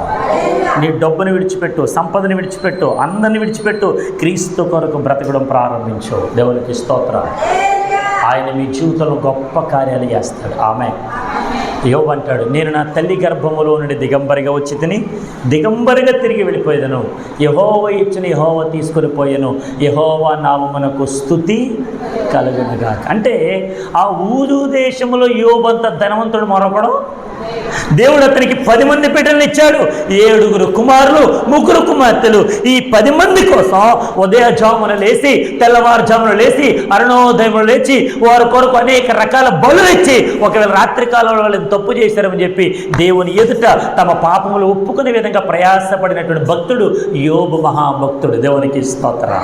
నీ డబ్బుని విడిచిపెట్టు, సంపదని విడిచిపెట్టు, అందరిని విడిచిపెట్టు, క్రీస్తు కొరకు బ్రతకడం ప్రారంభించు. దేవునికి స్తోత్రం. ఆయన మీ జీవితంలో గొప్ప కార్యాలు చేస్తాడు. ఆమె యోబు అంటాడు, నేను నా తల్లి గర్భములో నుండి దిగంబరిగా వచ్చి తిని దిగంబరిగా తిరిగి వెళ్ళిపోయేదను. యెహోవా ఇచ్చిన యెహోవా తీసుకొని పోయాను. యెహోవా నామమునకు స్తుతి కలుగునుగా. అంటే ఆ ఊరు దేశంలో యోబు అంత ధనవంతుడు మరొకడు. దేవుడు అతనికి 10 మంది బిడ్డలను ఇచ్చాడు, 7 కుమారులు 3 కుమార్తెలు. ఈ 10 మంది కోసం ఉదయజామున లేచి తెల్లవారుజామున లేచి అరుణోదయములు లేచి వారి కొరకు అనేక రకాల బలులు ఇచ్చి ఒకవేళ రాత్రి కాలంలో వాళ్ళని తప్పు చేశారని చెప్పి దేవుని ఎదుట తమ పాపములు ఒప్పుకునే విధంగా ప్రయాసపడినటువంటి భక్తుడు యోబు మహాభక్తుడు. దేవునికి స్తోత్రం.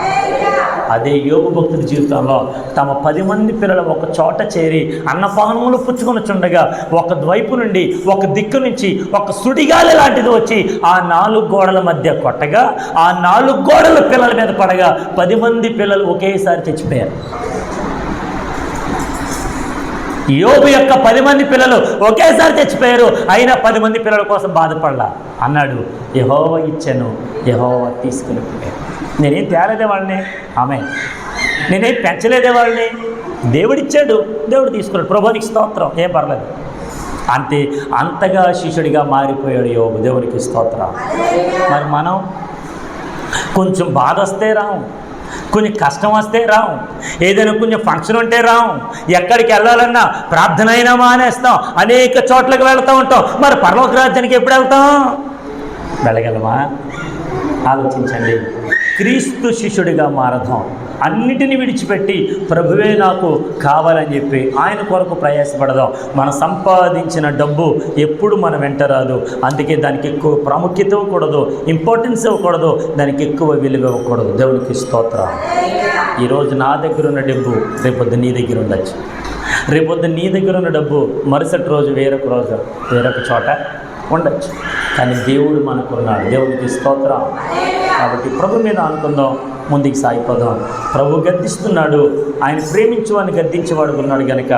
అదే యోబు భక్తుడి జీవితంలో తమ 10 మంది పిల్లలు ఒక చోట చేరి అన్నపానములు పుచ్చుకొని చుండగా ఒక వైపు నుండి ఒక దిక్కు నుంచి ఒక సుడిగాలి లాంటిది వచ్చి ఆ 4 గోడల మధ్య కొట్టగా ఆ 4 గోడల పిల్లల మీద పడగా 10 మంది పిల్లలు ఒకేసారి చచ్చిపోయారు. యోబు యొక్క 10 మంది పిల్లలు ఒకేసారి చచ్చిపోయారు. అయినా 10 మంది పిల్లల కోసం బాధపడలా. అన్నాడు, యెహోవా ఇచ్చాను, యెహోవా తీసుకుని పోయాడు. నేనేం తేలేదే వాళ్ళని, నేనేం పెంచలేదే వాళ్ళని. దేవుడిచ్చాడు, దేవుడు తీసుకున్నాడు. ప్రభువునికి స్తోత్రం. ఏం పర్లేదు. అంతే, అంతగా శిష్యుడిగా మారిపోయాడు యోబు. దేవునికి స్తోత్రం. మరి మనం కొంచెం బాధ వస్తే రాం, కొంచెం కష్టం వస్తే రాం, ఏదైనా కొంచెం ఫంక్షన్ ఉంటే రాం, ఎక్కడికి వెళ్ళాలన్నా ప్రార్థన అయినా మానేస్తాం, అనేక చోట్లకు వెళ్తూ ఉంటాం. మరి పరలోక రాజ్యానికి ఎప్పుడు వెళ్తాం? వెళ్ళగలమా? ఆలోచించండి. క్రీస్తు శిష్యుడిగా మారదాం. అన్నిటిని విడిచిపెట్టి ప్రభువే నాకు కావాలని చెప్పి ఆయన కొరకు ప్రయాసపడదాం. మనం సంపాదించిన డబ్బు ఎప్పుడు మన వెంట రాదు. అందుకే దానికి ఎక్కువ ప్రాముఖ్యత ఇవ్వకూడదు, ఇంపార్టెన్స్ ఇవ్వకూడదు, దానికి ఎక్కువ విలువ ఇవ్వకూడదు. దేవునికి స్తోత్రం. ఈరోజు నా దగ్గర ఉన్న డబ్బు రేపొద్దు నీ దగ్గర ఉండొచ్చు. రేపొద్దు నీ దగ్గర ఉన్న డబ్బు మరుసటి రోజు వేరొక చోట ఉండొచ్చు. కానీ దేవుడు మనకున్నాడు. దేవునికి స్తోత్రం. కాబట్టి ప్రభు మీద అనుకుందాం, ముందుకు సాగిపోదాం. ప్రభు గద్దిస్తున్నాడు, ఆయన ప్రేమించేవాడిని గద్దించేవాడు ఉన్నాడు కనుక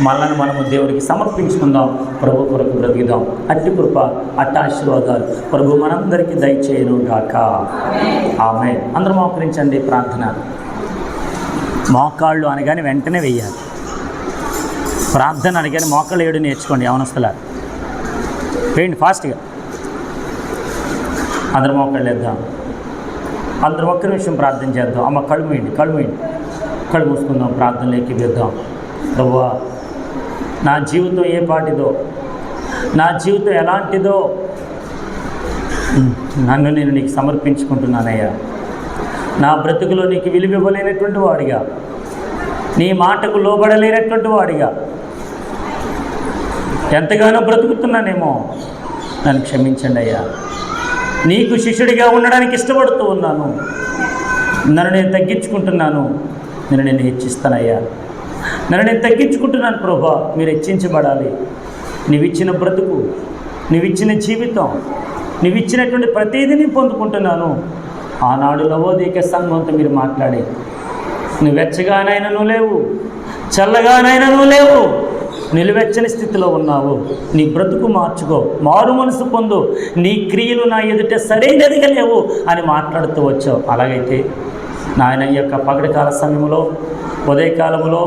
మనల్ని మనము దేవునికి సమర్పించుకుందాం, ప్రభు కొరకు బ్రతికిదాం. అట్టి కృప, అట్టి ఆశీర్వాదాలు ప్రభు మనందరికీ దయచేయను గాక. ఆమేన్. అందరూ మోకరించండి. ప్రార్థన. మోకాళ్ళు అనగానే వెంటనే వెయ్యాలి. ప్రార్థన అనగానే మోకాళ్ళు వేయడం నేర్చుకోండి. యవనస్తులారు వేయండి ఫాస్ట్గా. అందరూ మోకాళ్ళు వేద్దాం. అందరూ ఒక్క నిమిషం ప్రార్థన చేద్దాం. అమ్మ కళ్ళు మూయండి, కళ్ళు మూసుకుందాం. ప్రార్థనలోకి వెళ్దాం. ప్రభువా, నా జీవితం ఏ పాటిదో, నా జీవితం ఎలాంటిదో నన్ను నేను నీకు సమర్పించుకుంటున్నానయ్యా. నా బ్రతుకులో నీకు విలువ ఇవ్వలేనటువంటి వాడిగా, నీ మాటకు లోబడలేనటువంటి వాడిగా ఎంతగానో బ్రతుకుతున్నానేమో, నన్ను క్షమించండి అయ్యా. నీకు శిష్యుడిగా ఉండడానికి ఇష్టపడుతూ ఉన్నాను. నన్ను నేను తగ్గించుకుంటున్నాను, నేను హెచ్చిస్తానయ్యా. నన్ను నేను తగ్గించుకుంటున్నాను ప్రభా, మీరు హెచ్చించబడాలి. నీవిచ్చిన బ్రతుకు, నీవిచ్చిన జీవితం, నీవిచ్చినటువంటి ప్రతిదీని పొందుకుంటున్నాను. ఆనాడు లవోదిక సంఘంతో మీరు మాట్లాడి, నువ్వు వెచ్చగానైనా నువ్వు లేవు, చల్లగానైనా నువ్వు లేవు, నిలువెచ్చని స్థితిలో ఉన్నావు. నీ బ్రతుకు మార్చుకో, మారు మనసు పొందు, నీ క్రియలు నా ఎదుట సరైనదిగా లేవు అని మాట్లాడుతూ వచ్చావు. అలాగైతే నాయన ఈ యొక్క పగటికాల సమయంలో ఉదయకాలంలో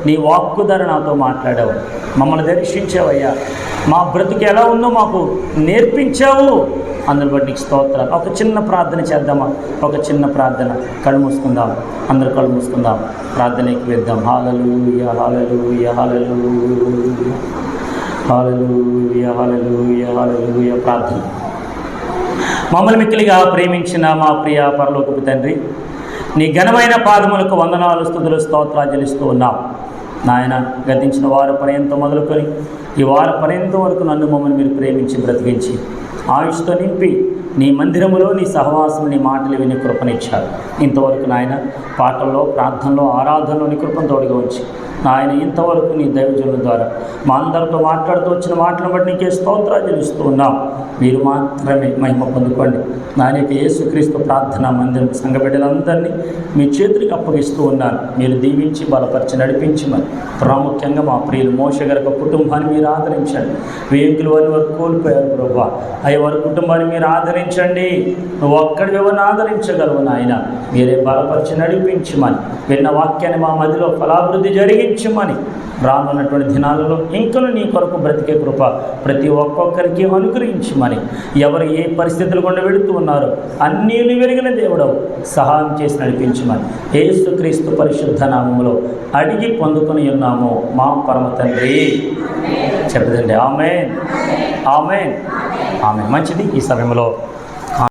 నీ వాక్కు ధర నాతో మాట్లాడావు, మమ్మల్ని దర్శించావయ్యా, మా బ్రతుకు ఎలా ఉందో మాకు నేర్పించావు. అందుని బట్టి నీకు స్తోత్రాలు. ఒక చిన్న ప్రార్థన చేద్దామా? ఒక చిన్న ప్రార్థన. కళ్ళు మూసుకుందాం, అందరూ కళ్ళు మూసుకుందాం, ప్రార్థనకి వెళ్దాం. హల్లెలూయా హల్లెలూయా హల్లెలూయా హల్లెలూయా హల్లెలూయా హల్లెలూయా. ప్రార్థన. మమ్మల్ని మిక్కిలిగా ప్రేమించిన మా ప్రియ పరలోకపు తండ్రి, నీ ఘనమైన పాదములకు వందనాలు, స్తుతులు, స్తోత్రాలు చెల్లిస్తూ ఉన్నాం నాయన. గతించిన వారు పర్యంతం మొదలుకొని ఈ వార పర్యంతం వరకు నన్ను మమ్మల్ని మీరు ప్రేమించి బ్రతికించి ఆయుష్తో నింపి నీ మందిరములో నీ సహవాసం నీ మాటలు విని కృపనిచ్చారు. ఇంతవరకు నాయన పాటల్లో, ప్రార్థనలో, ఆరాధనలో నీ కృపను తోడుగా ఉంచి నాయన ఇంతవరకు నీ దైవజనుల ద్వారా మా అందరితో మాట్లాడుతూ వచ్చిన మాటలను బట్టి నీకే స్తోత్రాలు చెల్లిస్తూ ఉన్నాం. మీరు మాత్రమే మహిమ పొందుకోండి. నాయన యేసుక్రీస్తు ప్రార్థన మందిరం సంఘ బిడ్డలందరినీ మీ చేతికి అప్పగిస్తూ ఉన్నాను. మీరు దీవించి బలపరిచి నడిపించమని, ప్రాముఖ్యంగా మా ప్రియులు మోషే గారి కుటుంబాన్ని మీరు ఆదరించండి. వేగులు వారు కోల్పోయారు ప్రభా, అయ్యే వారి కుటుంబాన్ని మీరు ఆదరించండి. నువ్వు ఒక్కడి ఎవరిని ఆదరించగలవు నాయన. మీరే బలపరిచి నడిపించమని, విన్న వాక్యాన్ని మా మధ్యలో ఫలాభివృద్ధి జరిగించమని, రానున్నటువంటి దినాలలో ఇంకను నీ కొరకు బ్రతికే కృప ప్రతి ఒక్కొక్కరికి అనుగ్రహించమని, ఎవరు ఏ పరిస్థితులు గుండా వెళుతూ ఉన్నారో అన్నీ వెలిగిన దేవుడవు సహాయం చేసి నడిపించమని యేసుక్రీస్తు పరిశుద్ధ నామములో అడిగి పొందుకొని ఉన్నాము మా పరమ తండ్రి. చెప్పదండి ఆమేన్ ఆమేన్ ఆమేన్. మంచిది. ఈ సమయంలో